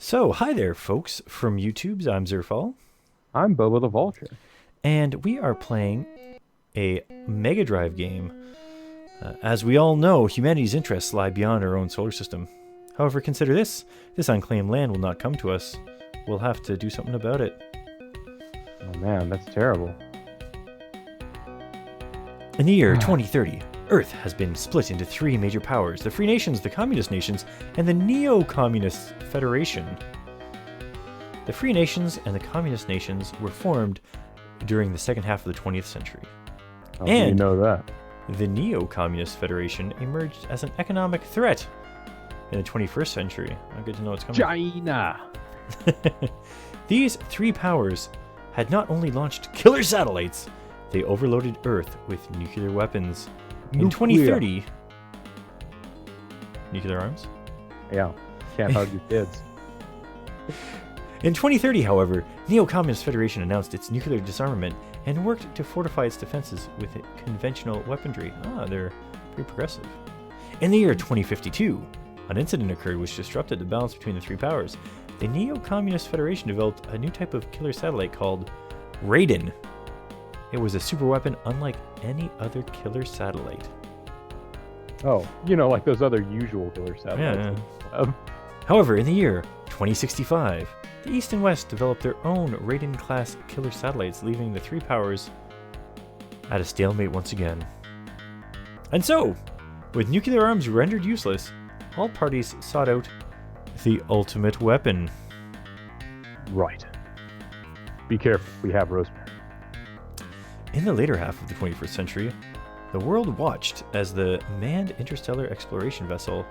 So, hi there, folks from YouTube's. I'm Zerfall. I'm Bobo the Vulture. And we are playing a Mega Drive game. As we all know, humanity's interests lie beyond our own solar system. However, consider this. This unclaimed land will not come to us. We'll have to do something about it. Oh man, that's terrible. In the year 2030, Earth has been split into three major powers: the Free Nations, the Communist Nations, and the Neo-Communist Federation. The Free Nations and the Communist Nations were formed during the second half of the 20th century. How And do you know that? the Neo-Communist Federation emerged as an economic threat in the 21st century. Oh, good to know it's coming. China! These three powers had not only launched killer satellites, they overloaded Earth with nuclear weapons. In 2030... Nuclear arms? Yeah, can't hug your kids. In 2030, however, Neo-Communist Federation announced its nuclear disarmament and worked to fortify its defenses with conventional weaponry. They're pretty progressive. In the year 2052, an incident occurred which disrupted the balance between the three powers. The Neo-Communist Federation developed a new type of killer satellite called Raiden. It was a superweapon unlike any other killer satellite. Oh, like those other usual killer satellites. Yeah. However, in the year 2065, the East and West developed their own Raiden-class killer satellites, leaving the three powers at a stalemate once again. And so, with nuclear arms rendered useless, all parties sought out the ultimate weapon. Right. Be careful, we have rosemary. In the later half of the 21st century, the world watched as the manned interstellar exploration vessel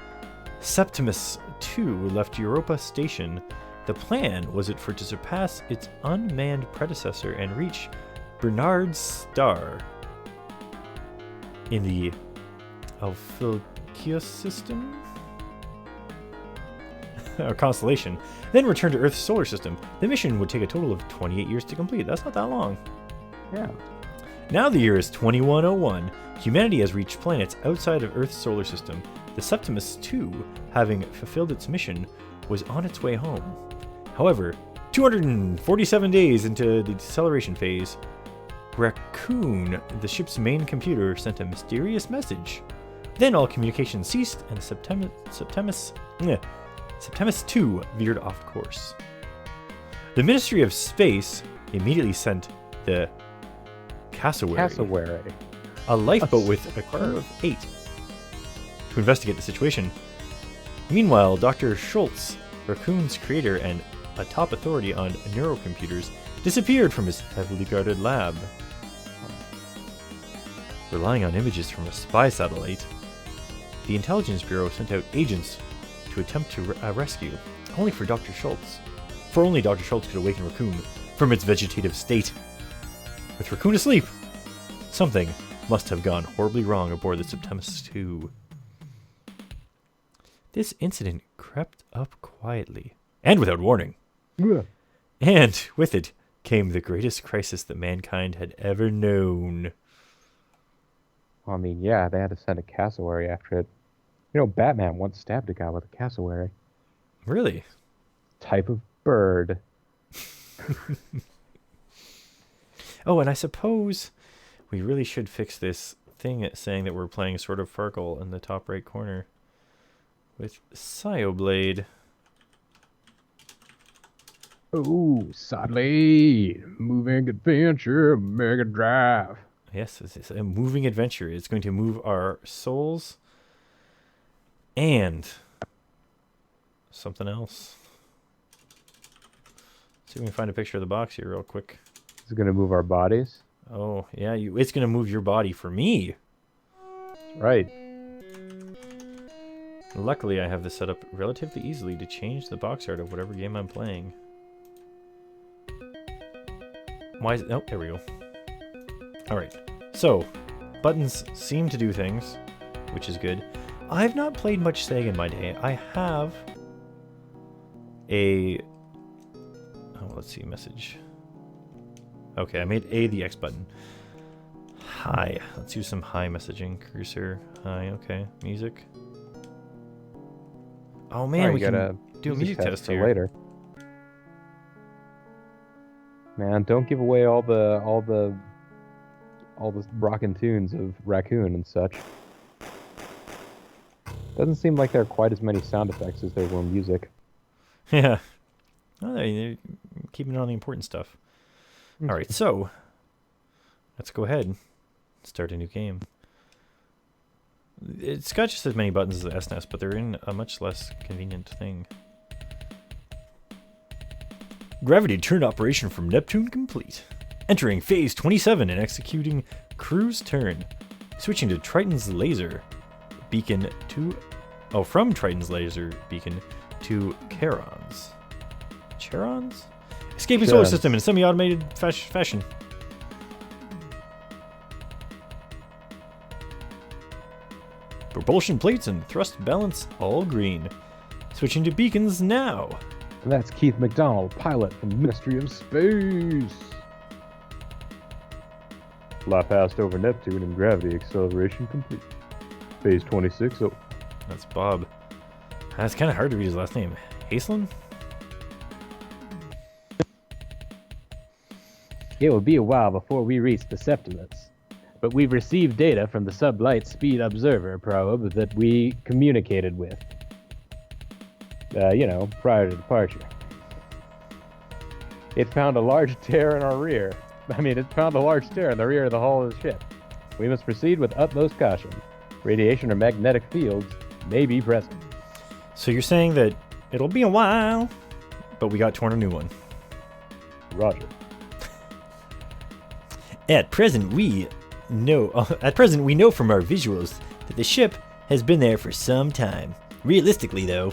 Septemius 2 left Europa Station. The plan was for it to surpass its unmanned predecessor and reach Barnard's star in the Ophiuchus system? Or constellation, then return to Earth's solar system. The mission would take a total of 28 years to complete. That's not that long. Yeah. Now the year is 2101. Humanity has reached planets outside of Earth's solar system. The Septemius 2, having fulfilled its mission, was on its way home. However, 247 days into the deceleration phase, Racoon, the ship's main computer, sent a mysterious message. Then all communication ceased, and Septemius 2 veered off course. The Ministry of Space immediately sent the Cassowary, a lifeboat with a crew of 8, to investigate the situation. Meanwhile, Dr. Schultz, Racoon's creator and a top authority on neurocomputers, disappeared from his heavily guarded lab. Relying on images from a spy satellite, the Intelligence Bureau sent out agents to attempt to rescue, only Dr. Schultz could awaken Racoon from its vegetative state. With Racoon asleep, something must have gone horribly wrong aboard the Septemius 2. This incident crept up quietly and without warning. Yeah. And with it came the greatest crisis that mankind had ever known. I mean, yeah, they had to send a cassowary after it. Batman once stabbed a guy with a cassowary. Really? Type of bird. Oh, and I suppose we really should fix this thing saying that we're playing Sword of Farkle in the top right corner with Psy-O-Blade. Ooh, sadly, moving adventure, Mega Drive. Yes, it's a moving adventure. It's going to move our souls and something else. See if we can find a picture of the box here real quick. It's going to move our bodies. Oh, yeah, it's going to move your body for me. That's right. Luckily, I have this set up relatively easily to change the box art of whatever game I'm playing. Why is it? Oh, there we go. Alright, so, buttons seem to do things, which is good. I've not played much Sega in my day. I have a... Oh, let's see, message. Okay, I made A the X button. Hi. Let's use some hi messaging. Cursor. Hi, okay. Music. Oh man, we can do a music test here. Later. Man, don't give away all the rockin' tunes of Racoon and such. Doesn't seem like there are quite as many sound effects as there were music. Yeah. Oh, they're keeping it on the important stuff. All right, so let's go ahead and start a new game. It's got just as many buttons as the SNES, but they're in a much less convenient thing. Gravity turn operation from Neptune complete. Entering phase 27 and executing cruise turn. Switching to Triton's laser beacon to... Oh, from Triton's laser beacon to Charon's. Charon's? Escaping solar system in a semi-automated fashion. Propulsion plates and thrust balance all green. Switching to beacons now. And that's Keith McDonald, pilot from the Ministry of Space. Fly past over Neptune and gravity acceleration complete. Phase 26. Oh. That's Bob. That's kind of hard to read his last name. Haslin? It will be a while before we reach the Septemius, but we've received data from the Sublight Speed Observer probe that we communicated with. Prior to departure. It found a large tear in our rear. It found a large tear in the rear of the hull of the ship. We must proceed with utmost caution. Radiation or magnetic fields may be present. So you're saying that it'll be a while, but we got torn a new one. Roger. At present, we know from our visuals that the ship has been there for some time. Realistically, though,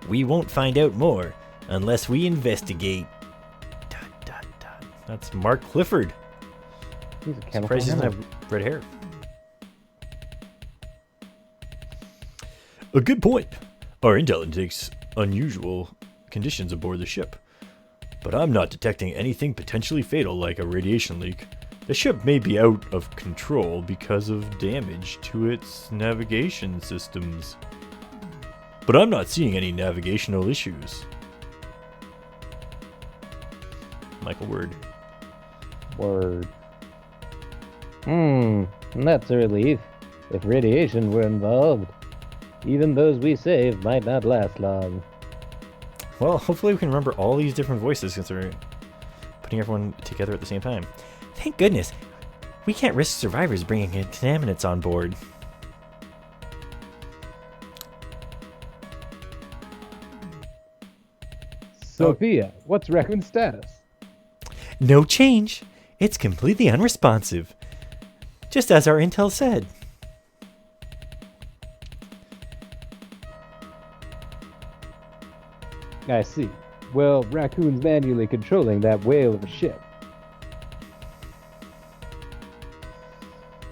we won't find out more unless we investigate. ... That's Mark Clifford. He's a chemical. Surprised he doesn't have red hair. A good point. Our intel indicates unusual conditions aboard the ship, but I'm not detecting anything potentially fatal like a radiation leak. The ship may be out of control because of damage to its navigation systems, but I'm not seeing any navigational issues. Michael Word. Word. That's a relief. If radiation were involved, even those we saved might not last long. Well, hopefully we can remember all these different voices since we're putting everyone together at the same time. Thank goodness. We can't risk survivors bringing contaminants on board. Sophia, what's Racoon's status? No change. It's completely unresponsive. Just as our intel said. I see. Well, Racoon's manually controlling that whale of a ship.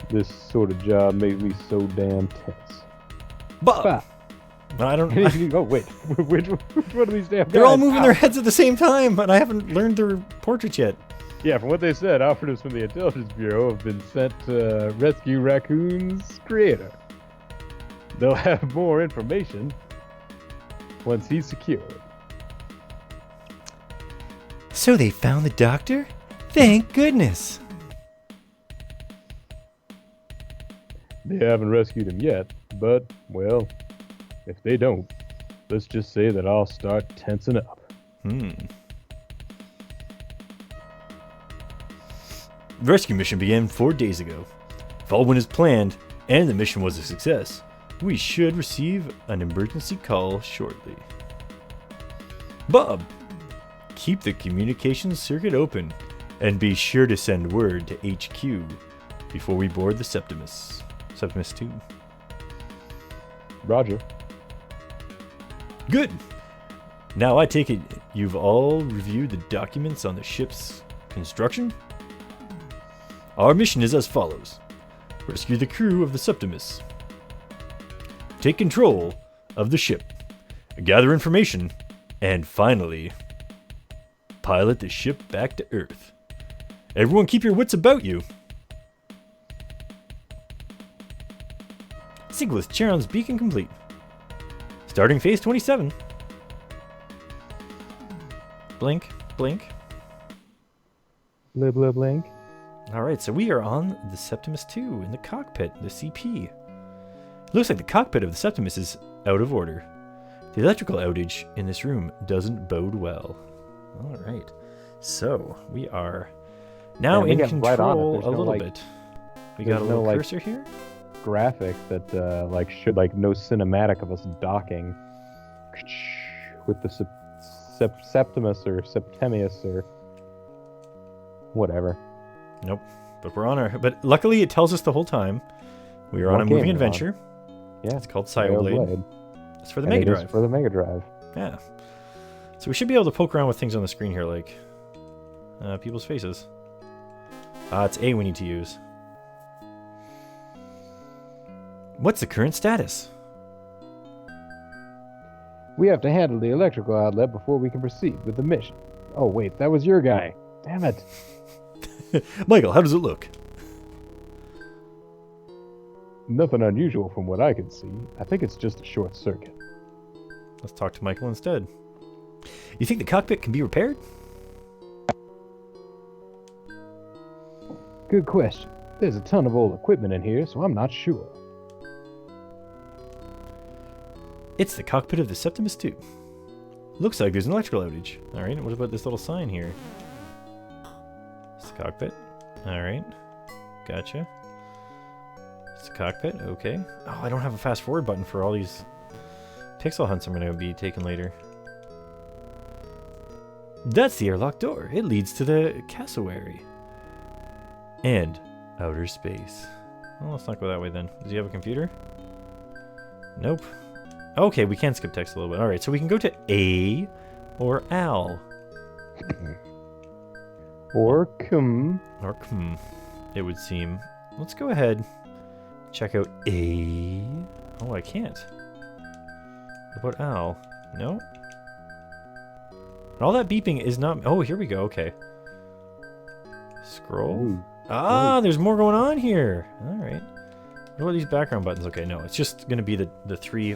This sort of job makes me so damn tense. Bob! I don't... Oh, wait. Which one of these damn guys? They're all moving their heads at the same time, and I haven't learned their portraits yet. Yeah, from what they said, operatives from the Intelligence Bureau have been sent to rescue Racoon's creator. They'll have more information once he's secured. So they found the doctor? Thank goodness. They haven't rescued him yet, but, well, if they don't, let's just say that I'll start tensing up. The rescue mission began 4 days ago. If all went as planned, and the mission was a success, we should receive an emergency call shortly. Bob, keep the communications circuit open, and be sure to send word to HQ before we board the Septemius. Septemius 2. Roger. Good. Now I take it you've all reviewed the documents on the ship's construction? Our mission is as follows. Rescue the crew of the Septemius. Take control of the ship. Gather information. And finally, pilot the ship back to Earth. Everyone keep your wits about you. Sync with Charon's beacon complete. Starting phase 27. Blink, blink. Blib blib link. Alright, so we are on the Septimus 2 in the cockpit, the CP. It looks like the cockpit of the Septimus is out of order. The electrical outage in this room doesn't bode well. Alright, so we are now in control a little bit. We got a little cursor here. Graphic that should no cinematic of us docking with the Septimus or Septemius or whatever. Nope. But we're on our... But luckily it tells us the whole time we are on a moving adventure. Yeah. It's called Psy-O-Blade. It's for the Mega Drive. For the Mega Drive. Yeah. So we should be able to poke around with things on the screen here, like people's faces. It's A we need to use. What's the current status? We have to handle the electrical outlet before we can proceed with the mission. Oh, wait, that was your guy. Damn it. Michael, how does it look? Nothing unusual from what I can see. I think it's just a short circuit. Let's talk to Michael instead. You think the cockpit can be repaired? Good question. There's a ton of old equipment in here, so I'm not sure. It's the cockpit of the Septimus 2. Looks like there's an electrical outage. Alright, what about this little sign here? It's the cockpit. Alright. Gotcha. It's the cockpit, okay. Oh, I don't have a fast forward button for all these pixel hunts I'm going to be taking later. That's the airlock door. It leads to the cassowary. And outer space. Well, let's not go that way then. Does he have a computer? Nope. Okay, we can skip text a little bit. Alright, so we can go to A or Al. Or Kum. Or Kum, it would seem. Let's go ahead. Check out A. Oh, I can't. What about Al? No? All that beeping is not... Oh, here we go. Okay. Scroll. Ooh. There's more going on here. Alright. What are these background buttons? Okay, no. It's just going to be the three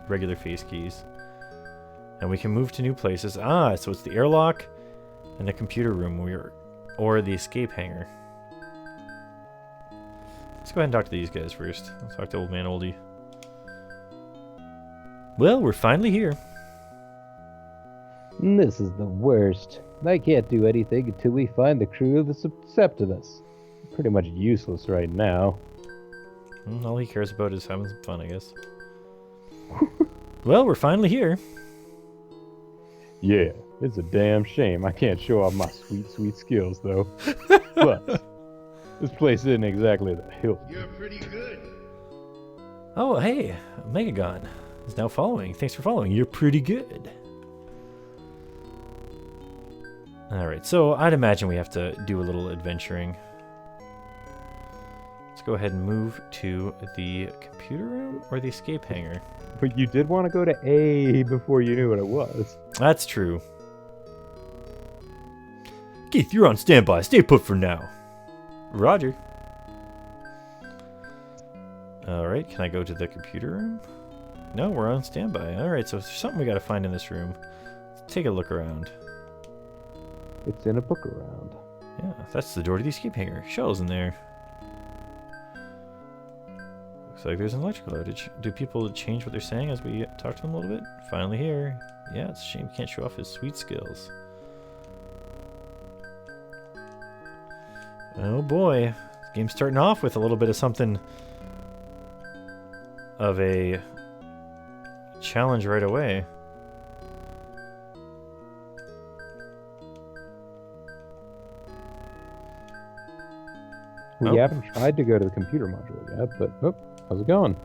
regular face keys. And we can move to new places. So it's the airlock and the computer room or the escape hangar. Let's go ahead and talk to these guys first. Let's talk to old man Oldie. Well, we're finally here. This is the worst. I can't do anything until we find the crew of the Septimus. Pretty much useless right now. All he cares about is having some fun, I guess. Well, we're finally here. Yeah, it's a damn shame I can't show off my sweet, sweet skills, though. But this place isn't exactly the hill. You're pretty good. Oh, hey, Megagon is now following. Thanks for following. You're pretty good. Alright, so I'd imagine we have to do a little adventuring. Let's go ahead and move to the computer room or the escape hangar. But you did want to go to A before you knew what it was. That's true. Keith, you're on standby. Stay put for now. Roger. Alright, can I go to the computer room? No, we're on standby. Alright, so there's something we gotta find in this room. Let's take a look around. It's in a book around. Yeah, that's the door to the escape hangar. Shell's in there. Looks like there's an electrical outage. Do people change what they're saying as we talk to them a little bit? Finally here. Yeah, it's a shame he can't show off his sweet skills. Oh boy. This game's starting off with a little bit of something of a challenge right away. We haven't tried to go to the computer module yet, but how's it going?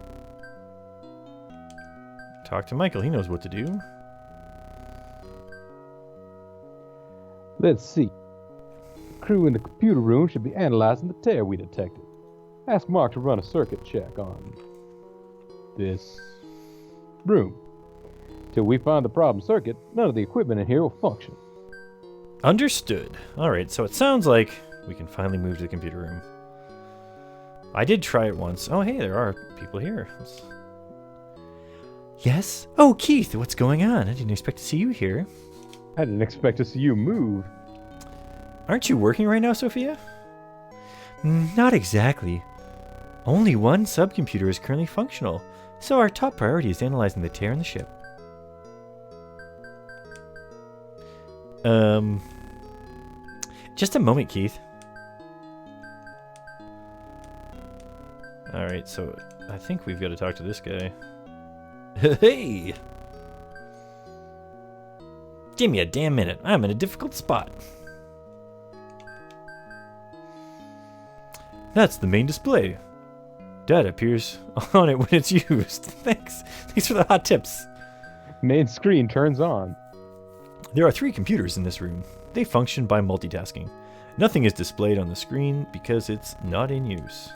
Talk to Michael, he knows what to do. Let's see. The crew in the computer room should be analyzing the tear we detected. Ask Mark to run a circuit check on this room. Till we find the problem circuit, none of the equipment in here will function. Understood. Alright, so it sounds like we can finally move to the computer room. I did try it once. Oh, hey, there are people here. Yes? Oh, Keith, what's going on? I didn't expect to see you here. I didn't expect to see you move. Aren't you working right now, Sophia? Not exactly. Only one subcomputer is currently functional, so our top priority is analyzing the tear in the ship. Just a moment, Keith. Alright, so I think we've got to talk to this guy. Hey! Give me a damn minute. I'm in a difficult spot. That's the main display. Data appears on it when it's used. Thanks. Thanks for the hot tips. Main screen turns on. There are 3 computers in this room. They function by multitasking. Nothing is displayed on the screen because it's not in use.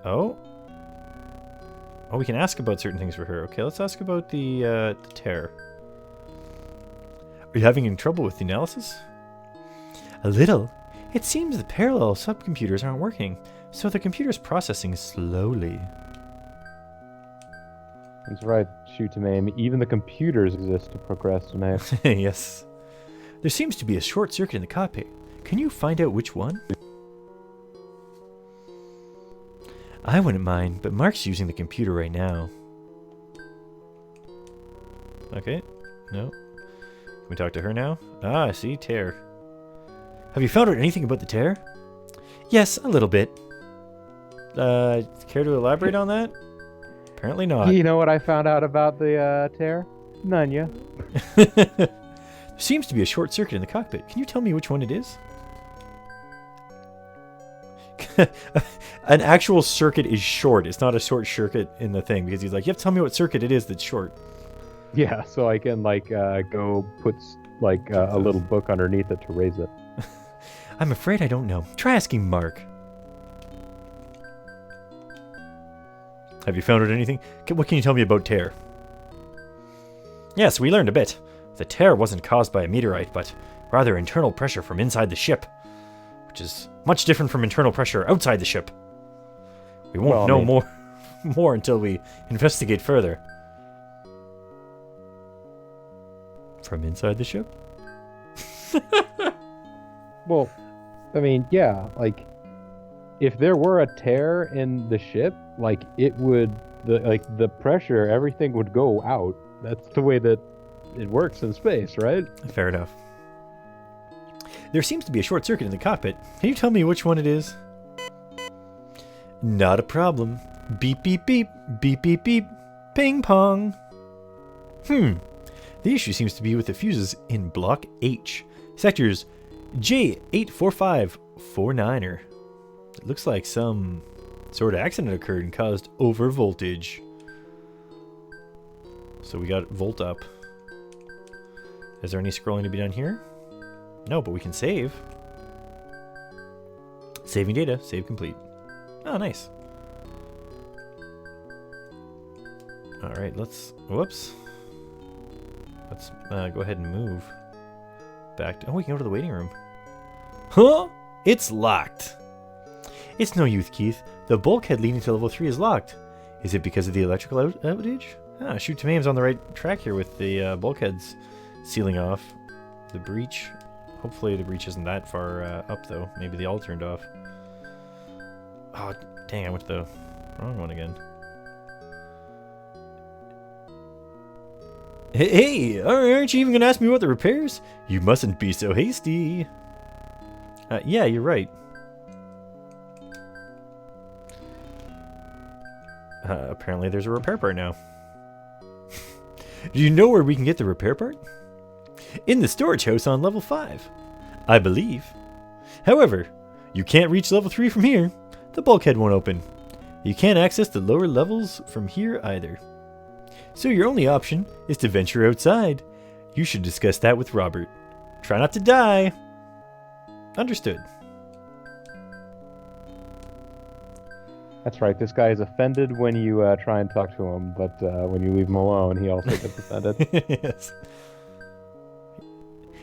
Oh? Oh, we can ask about certain things for her. Okay, let's ask about the tear. Are you having any trouble with the analysis? A little. It seems the parallel subcomputers aren't working, so the computer's processing slowly. That's right, shoot to maim. Even the computers exist to procrastinate. Yes. There seems to be a short circuit in the cockpit. Can you find out which one? I wouldn't mind, but Mark's using the computer right now. Okay. No. Can we talk to her now? Ah, I see. Tear. Have you found out anything about the tear? Yes, a little bit. Care to elaborate on that? Apparently not. You know what I found out about the tear? None, ya. There seems to be a short circuit in the cockpit. Can you tell me which one it is? An actual circuit is short. It's not a short circuit in the thing, because he's like, you have to tell me what circuit it is that's short. Yeah, so I can go put a little book underneath it to raise it. I'm afraid I don't know. Try asking Mark. Have you found out anything? What can you tell me about tear? Yes, we learned a bit. The tear wasn't caused by a meteorite, but rather internal pressure from inside the ship, which is much different from internal pressure outside the ship. We won't know more until we investigate further. From inside the ship? Well, I mean, yeah, if there were a tear in the ship, it would, the pressure, everything would go out. That's the way that it works in space, right? Fair enough. There seems to be a short circuit in the cockpit. Can you tell me which one it is? Not a problem. Beep, beep, beep. Beep, beep, beep. Ping pong. The issue seems to be with the fuses in Block H. Sectors J84549er. It looks like some sort of accident occurred and caused overvoltage. So we got volt up. Is there any scrolling to be done here? No, but we can save. Saving data. Save complete. Oh, nice. Alright, let's... Whoops. Let's go ahead and move back to... Oh, we can go to the waiting room. Huh? It's locked. It's no use, Keith. The bulkhead leading to level 3 is locked. Is it because of the electrical outage? Ah, shoot to maim's on the right track here with the bulkheads sealing off. The breach... Hopefully the breach isn't that far up, though. Maybe they all turned off. Oh, dang, I went to the wrong one again. Hey, aren't you even going to ask me about the repairs? You mustn't be so hasty. Yeah, you're right. Apparently there's a repair part now. Do you know where we can get the repair part? In the storage house on level 5, I believe. However, you can't reach level 3 from here. The bulkhead won't open. You can't access the lower levels from here either. So your only option is to venture outside. You should discuss that with Robert. Try not to die. Understood. That's right, this guy is offended when you try and talk to him, but when you leave him alone, he also gets offended. Yes.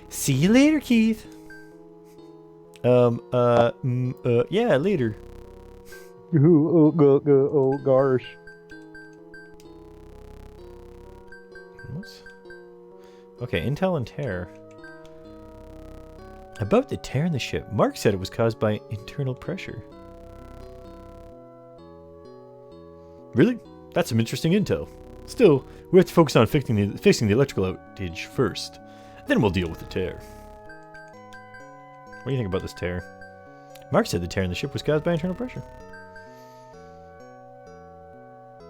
See you later, Keith. Yeah, later. Oh, gosh. Okay, intel and tear. About the tear in the ship, Mark said it was caused by internal pressure. Really? That's some interesting intel. Still, we have to focus on fixing the electrical outage first. Then we'll deal with the tear. What do you think about this tear? Mark said the tear in the ship was caused by internal pressure.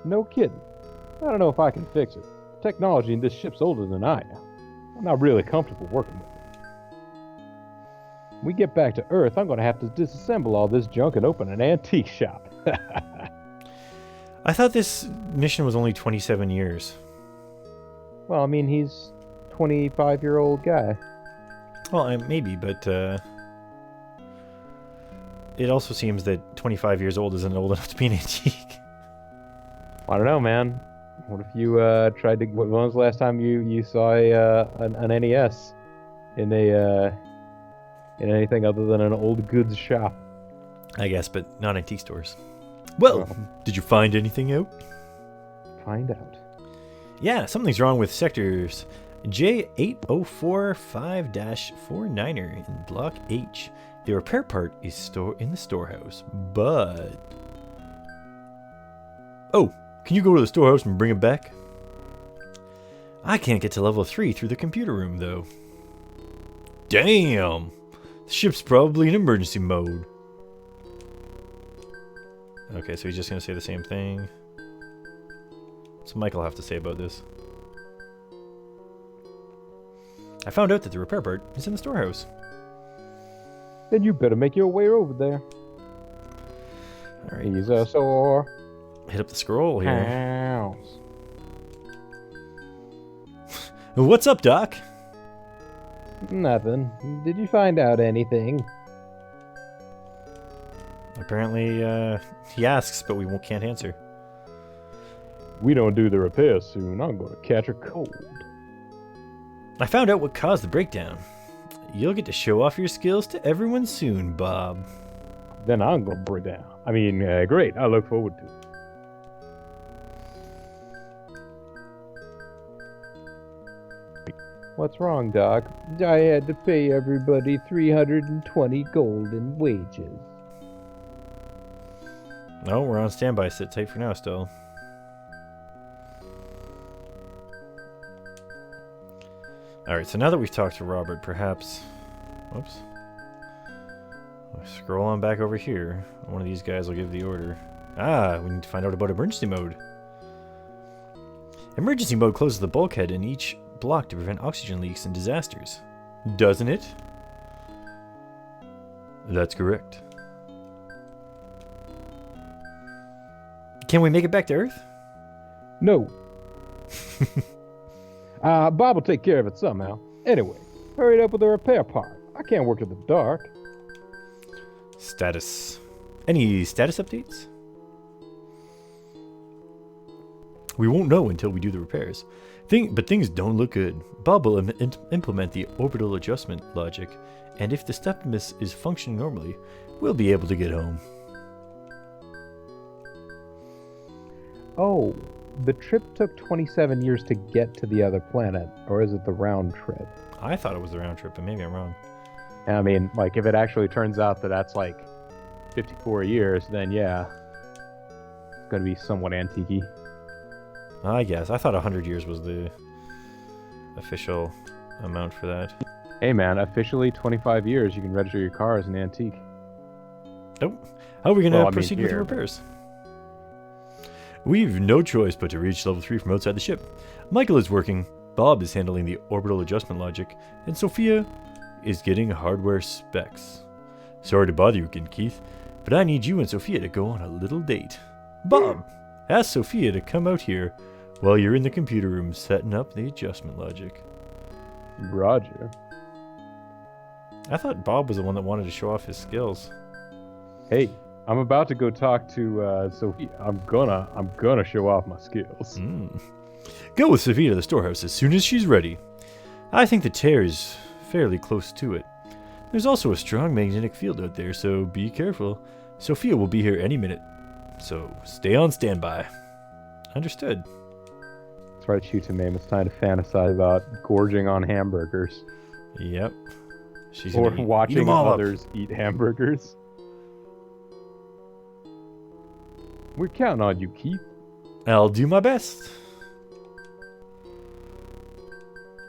No kidding. I don't know if I can fix it. The technology in this ship's older than I am. I'm not really comfortable working with it. When we get back to Earth, I'm going to have to disassemble all this junk and open an antique shop. I thought this mission was only 27 years. Well, I mean, he's a 25-year-old guy. Well, maybe, but it also seems that 25 years old isn't old enough to be an antique. I don't know, man. What if you tried to... When was the last time you saw an NES in in anything other than an old goods shop? I guess, but not antique stores. Well, did you find anything out? Find out. Yeah, something's wrong with sectors J8045-49er in Block H. The repair part is in the storehouse, but... Oh, can you go to the storehouse and bring it back? I can't get to level 3 through the computer room, though. Damn! The ship's probably in emergency mode. Okay, so he's just going to say the same thing. What's Michael have to say about this? I found out that the repair part is in the storehouse. Then you better make your way over there. Alright. He's a sore Hit up the scroll here. house. What's up, Doc? Nothing. Did you find out anything? Apparently, he asks, but we can't answer. We don't do the repairs soon. I'm going to catch a cold. I found out what caused the breakdown. You'll get to show off your skills to everyone soon, Bob. Then I'm going to break down. I mean, great. I look forward to it. What's wrong, Doc? I had to pay everybody 320 gold in wages. No, we're on standby. Sit tight for now, still. Alright, so now that we've talked to Robert, perhaps... Whoops. Scroll on back over here. One of these guys will give the order. Ah, we need to find out about emergency mode. Emergency mode closes the bulkhead in each block to prevent oxygen leaks and disasters. Doesn't it? That's correct. Can we make it back to Earth? No. Bob will take care of it somehow. Anyway, hurry up with the repair part. I can't work in the dark. Status. Any status updates? We won't know until we do the repairs. But things don't look good. Bob will implement the orbital adjustment logic, and if the Septemius is functioning normally, we'll be able to get home. Oh, the trip took 27 years to get to the other planet, or is it the round trip? I thought it was the round trip, but maybe I'm wrong. I mean, like, if it actually turns out that that's like 54 years, then yeah, it's going to be somewhat antique-y. I guess. I thought 100 years was the official amount for that. Hey man, officially 25 years you can register your car as an antique. Nope. How are we going to Well, I mean, proceed with the here, repairs? We've no choice but to reach level 3 from outside the ship. Michael is working, Bob is handling the orbital adjustment logic, and Sophia is getting hardware specs. Sorry to bother you again, Keith, but I need you and Sophia to go on a little date. Bob, ask Sophia to come out here while you're in the computer room setting up the adjustment logic. Roger. I thought Bob was the one that wanted to show off his skills. Hey, I'm about to go talk to Sophia. I'm gonna show off my skills. Go with Sophia to the storehouse as soon as she's ready. I think the tear is fairly close to it. There's also a strong magnetic field out there, so be careful. Sophia will be here any minute, so stay on standby. Understood. That's right, shoot to Mame. It's time to fantasize about gorging on hamburgers. Yep. She's Or gonna eat watching them all up. others eat hamburgers. We're counting on you, Keith. I'll do my best.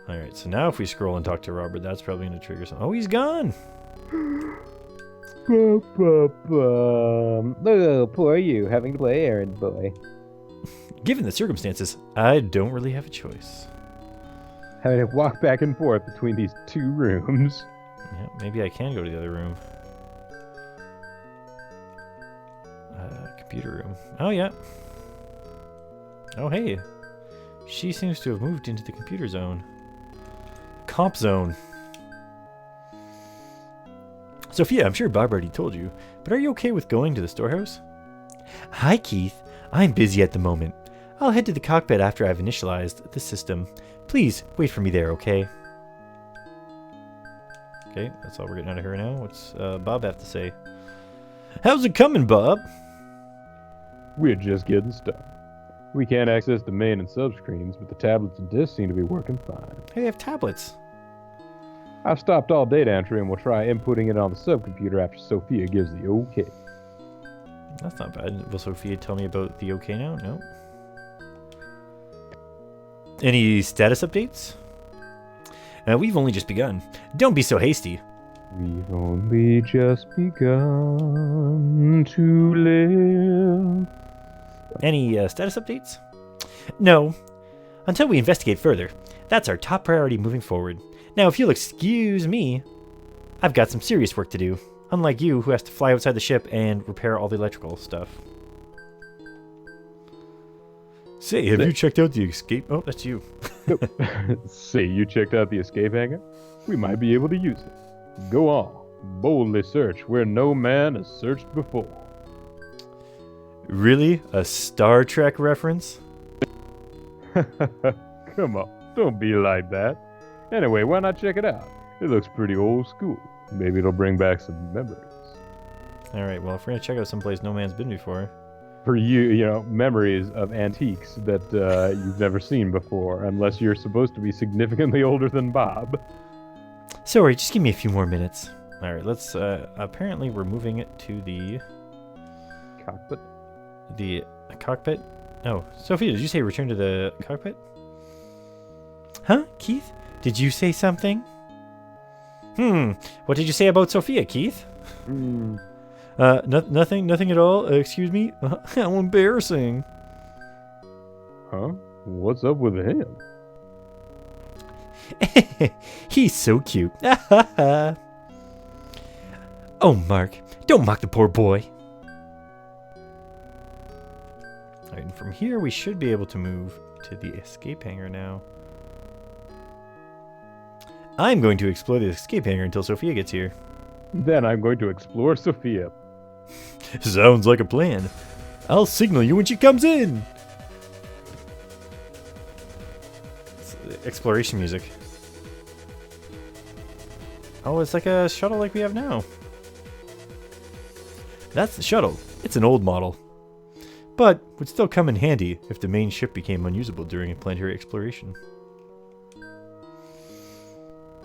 Alright, so now if we scroll and talk to Robert, that's probably going to trigger something. Oh, he's gone! Oh, poor you, having to play errand boy. Given the circumstances, I don't really have a choice. Having to walk back and forth between these two rooms. Yeah, maybe I can go to the other room. Computer room. Oh, yeah. Oh, hey. She seems to have moved into the computer zone. Comp zone. Sophia, I'm sure Bob already told you, but are you okay with going to the storehouse? Hi, Keith. I'm busy at the moment. I'll head to the cockpit after I've initialized the system. Please, wait for me there, okay? Okay, that's all we're getting out of her now. What's Bob have to say? How's it coming, Bob? We're just getting started. We can't access the main and sub screens, but the tablets and disks seem to be working fine. Hey, they have tablets. I've stopped all data entry and we'll try inputting it on the subcomputer after Sophia gives the okay. That's not bad. Will Sophia tell me about the okay now? No. Any status updates? We've only just begun. Don't be so hasty. We've only just begun to live. Any status updates? No. Until we investigate further. That's our top priority moving forward. Now, if you'll excuse me, I've got some serious work to do. Unlike you, who has to fly outside the ship and repair all the electrical stuff. Say, have you checked out the escape? Oh, that's you. Say you checked out the escape hangar? We might be able to use it. Go on. Boldly search where no man has searched before. Really? A Star Trek reference? Come on, don't be like that. Anyway, why not check it out? It looks pretty old school. Maybe it'll bring back some memories. Alright, well, if we're going to check out someplace no man's been before. For you, memories of antiques that you've never seen before, unless you're supposed to be significantly older than Bob. Sorry, just give me a few more minutes. Alright, let's, apparently we're moving it to the... Cockpit? The cockpit? Oh, Sophia, did you say return to the cockpit? Huh, Keith? Did you say something? What did you say about Sophia, Keith? Nothing at all. Excuse me? How embarrassing. Huh? What's up with him? He's so cute. Oh, Mark, don't mock the poor boy. Alright, and from here we should be able to move to the escape hangar now. I'm going to explore the escape hangar until Sophia gets here. Then I'm going to explore Sophia. Sounds like a plan. I'll signal you when she comes in. It's exploration music. Oh, it's like a shuttle like we have now. That's the shuttle. It's an old model. But would still come in handy if the main ship became unusable during a planetary exploration.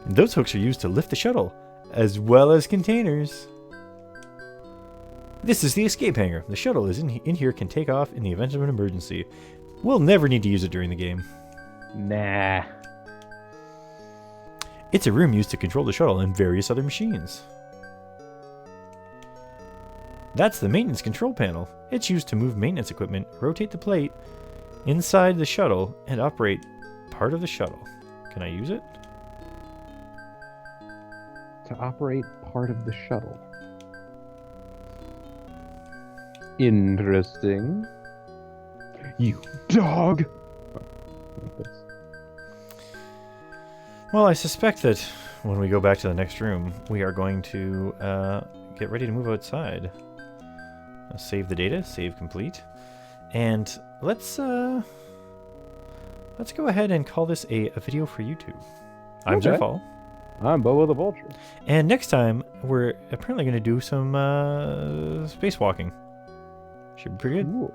And those hooks are used to lift the shuttle, as well as containers. This is the escape hangar. The shuttle is in here, can take off in the event of an emergency. We'll never need to use it during the game. Nah. It's a room used to control the shuttle and various other machines. That's the maintenance control panel. It's used to move maintenance equipment, rotate the plate inside the shuttle, and operate part of the shuttle. Can I use it? To operate part of the shuttle. Interesting. You dog! Well, I suspect that when we go back to the next room, we are going to get ready to move outside. Save the data, save complete. And let's go ahead and call this a video for YouTube. I'm Okay. Zerfall. I'm Bobo the Vulture. And next time, we're apparently going to do some spacewalking. Should be pretty good. Cool.